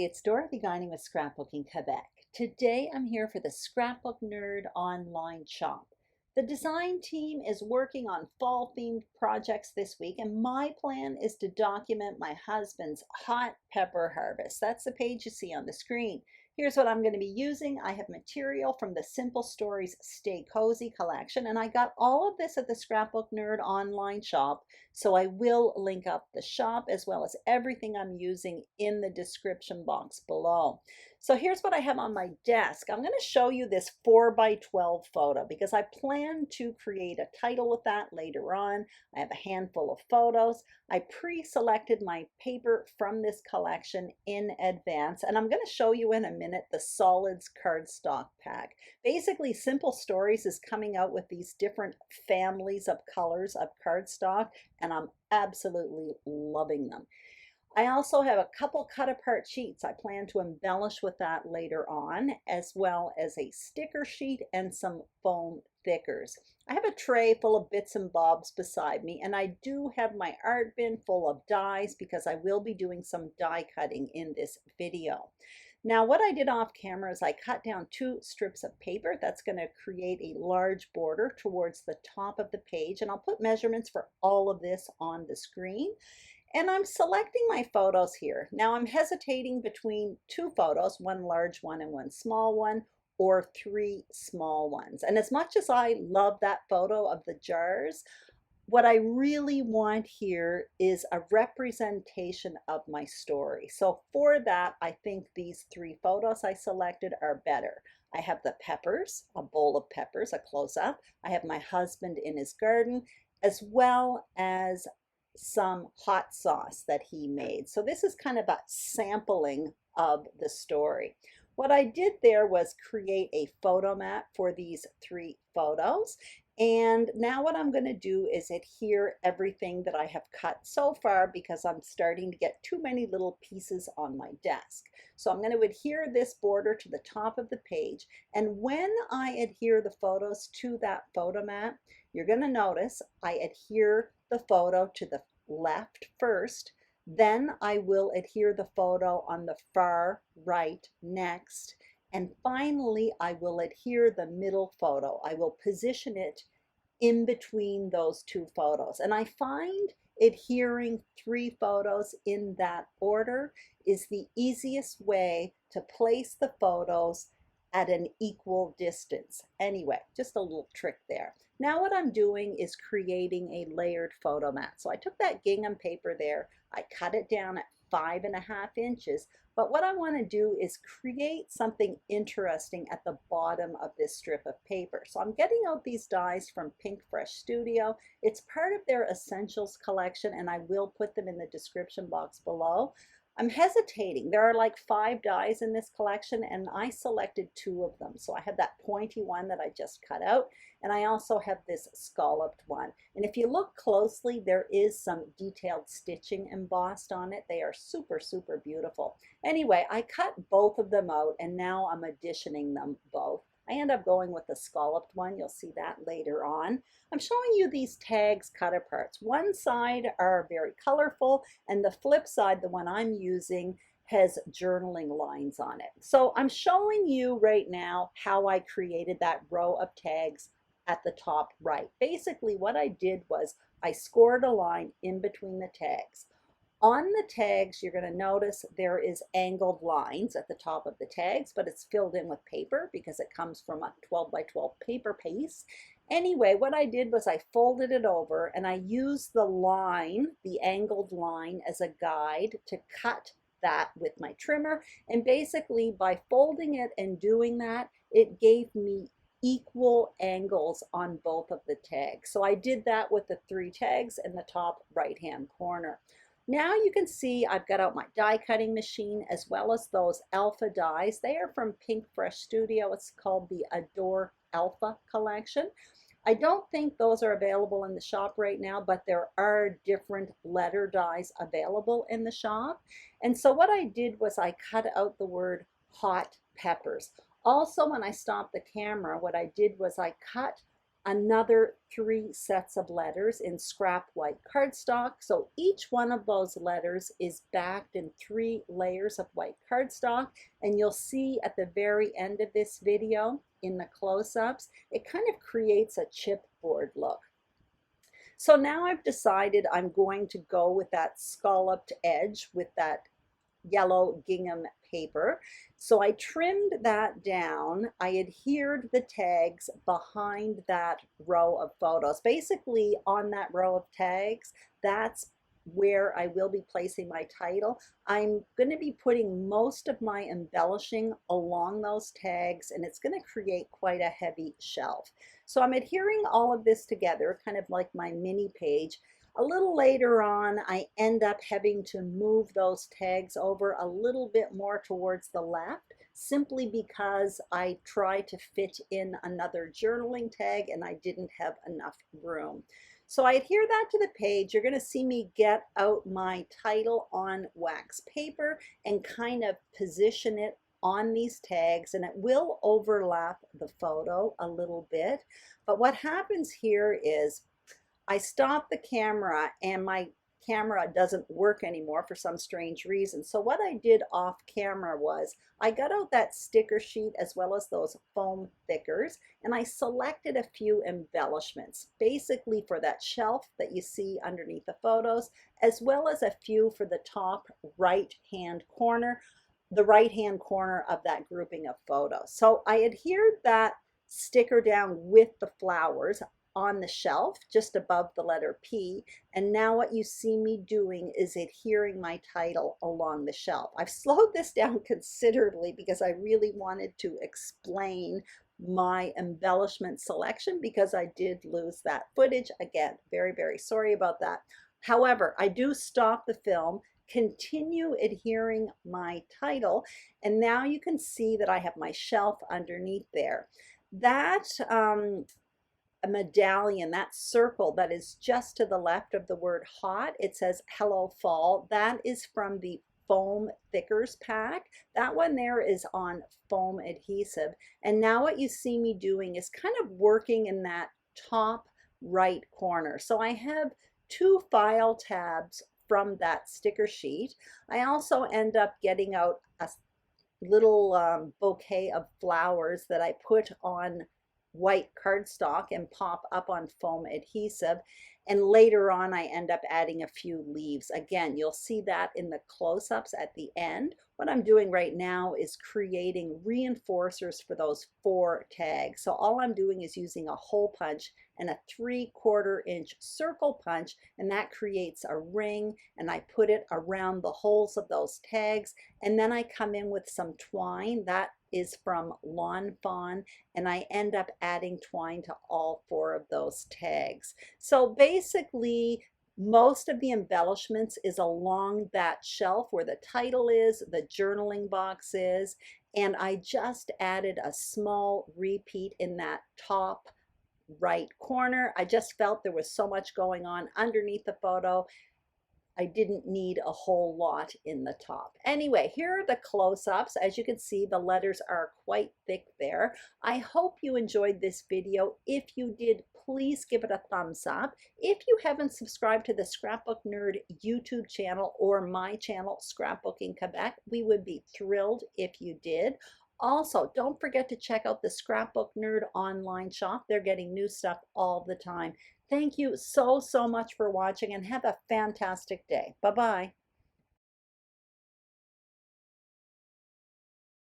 it's Dorothy Guining with Scrapbooking Quebec. Today I'm here for the Scrapbook Nerd Online Shop. The design team is working on fall themed projects this week, and my plan is to document my husband's hot pepper harvest. That's the page you see on the screen. Here's what I'm going to be using. I have material from the Simple Stories Stay Cozy collection, and I got all of this at the Scrapbook Nerd Online Shop, so I will link up the shop as well as everything I'm using in the description box below. So here's what I have on my desk. I'm going to show you this 4x12 photo because I plan to create a title with that later on. I have a handful of photos. I pre-selected my paper from this collection in advance, and I'm going to show you in a minute the solids cardstock pack. Basically, Simple Stories is coming out with these different families of colors of cardstock, and I'm absolutely loving them. I also have a couple cut apart sheets. I plan to embellish with that later on, as well as a sticker sheet and some foam thickers. I have a tray full of bits and bobs beside me, and I do have my art bin full of dies because I will be doing some die cutting in this video. Now, what I did off camera is I cut down 2 strips of paper. That's going to create a large border towards the top of the page, and I'll put measurements for all of this on the screen. And I'm selecting my photos here. Now I'm hesitating between 2 photos, one large one and one small one, or 3 small ones. And as much as I love that photo of the jars, what I really want here is a representation of my story. So for that, I think these 3 photos I selected are better. I have the peppers, a bowl of peppers, a close-up. I have my husband in his garden, as well as some hot sauce that he made. So this is kind of a sampling of the story. What I did there was create a photo mat for these 3 photos. And now what I'm going to do is adhere everything that I have cut so far because I'm starting to get too many little pieces on my desk. So I'm going to adhere this border to the top of the page. And when I adhere the photos to that photo mat, you're going to notice I adhere the photo to the left first, then I will adhere the photo on the far right next, and finally I will adhere the middle photo. I will position it in between those 2 photos, and I find adhering 3 photos in that order is the easiest way to place the photos at an equal distance. Anyway, just a little trick there. Now what I'm doing is creating a layered photo mat. So I took that gingham paper there, I cut it down at 5.5 inches, but what I want to do is create something interesting at the bottom of this strip of paper. So I'm getting out these dies from Pink Fresh Studio. It's part of their Essentials collection, and I will put them in the description box below. I'm hesitating. There are like 5 dies in this collection, and I selected 2 of them. So I have that pointy one that I just cut out, and I also have this scalloped one. And if you look closely, there is some detailed stitching embossed on it. They are super, super beautiful. Anyway, I cut both of them out, and now I'm additioning them both. I end up going with the scalloped one. You'll see that later on. I'm showing you these tags cut aparts. One side are very colorful, and the flip side, the one I'm using, has journaling lines on it. So I'm showing you right now how I created that row of tags at the top right. Basically, what I did was I scored a line in between the tags. On the tags, you're going to notice there is angled lines at the top of the tags, but it's filled in with paper because it comes from a 12x12 paper paste. Anyway, what I did was I folded it over and I used the line, the angled line, as a guide to cut that with my trimmer. And basically, by folding it and doing that, it gave me equal angles on both of the tags. So I did that with the 3 tags in the top right-hand corner. Now you can see I've got out my die cutting machine as well as those alpha dies. They are from Pink Fresh Studio. It's called the Adore Alpha collection. I don't think those are available in the shop right now, but there are different letter dies available in the shop. And so what I did was I cut out the word hot peppers. Also, when I stopped the camera, what I did was I cut another 3 sets of letters in scrap white cardstock. So each one of those letters is backed in 3 layers of white cardstock. And you'll see at the very end of this video in the close-ups, it kind of creates a chipboard look. So now I've decided I'm going to go with that scalloped edge with that yellow gingham paper. So I trimmed that down. I adhered the tags behind that row of photos. Basically on that row of tags, that's where I will be placing my title. I'm going to be putting most of my embellishing along those tags, and it's going to create quite a heavy shelf. So I'm adhering all of this together, kind of like my mini page. A little later on, I end up having to move those tags over a little bit more towards the left, simply because I tried to fit in another journaling tag and I didn't have enough room. So I adhere that to the page. You're going to see me get out my title on wax paper and kind of position it on these tags, and it will overlap the photo a little bit. But what happens here is I stop the camera and my camera doesn't work anymore for some strange reason. So what I did off camera was I got out that sticker sheet as well as those foam thickers, and I selected a few embellishments, basically for that shelf that you see underneath the photos, as well as a few for the top right hand corner, the right hand corner of that grouping of photos. So I adhered that sticker down with the flowers on the shelf just above the letter P, and now what you see me doing is adhering my title along the shelf. I've slowed this down considerably because I really wanted to explain my embellishment selection, because I did lose that footage. Again, very, very sorry about that. However, I do stop the film, continue adhering my title, and now you can see that I have my shelf underneath there. That a medallion, that circle that is just to the left of the word hot, it says Hello Fall. That is from the foam thickers pack. That one there is on foam adhesive. And now what you see me doing is kind of working in that top right corner. So I have 2 file tabs from that sticker sheet. I also end up getting out a little bouquet of flowers that I put on white cardstock and pop up on foam adhesive, and later on I end up adding a few leaves. Again, you'll see that in the close-ups at the end. What I'm doing right now is creating reinforcers for those 4 tags. So all I'm doing is using a hole punch and a 3/4 inch circle punch, and that creates a ring, and I put it around the holes of those tags, and then I come in with some twine. That is from Lawn Fawn, and I end up adding twine to all 4 of those tags. So basically, most of the embellishments is along that shelf where the title is, the journaling box is, and I just added a small repeat in that top right corner. I just felt there was so much going on underneath the photo. I didn't need a whole lot in the top. Anyway, here are the close-ups. As you can see, the letters are quite thick there. I hope you enjoyed this video. If you did, please give it a thumbs up. If you haven't subscribed to the Scrapbook Nerd YouTube channel or my channel, Scrapbooking Quebec, we would be thrilled if you did. Also, don't forget to check out the Scrapbook Nerd Online Shop. They're getting new stuff all the time. Thank you so, so much for watching, and have a fantastic day. Bye-bye.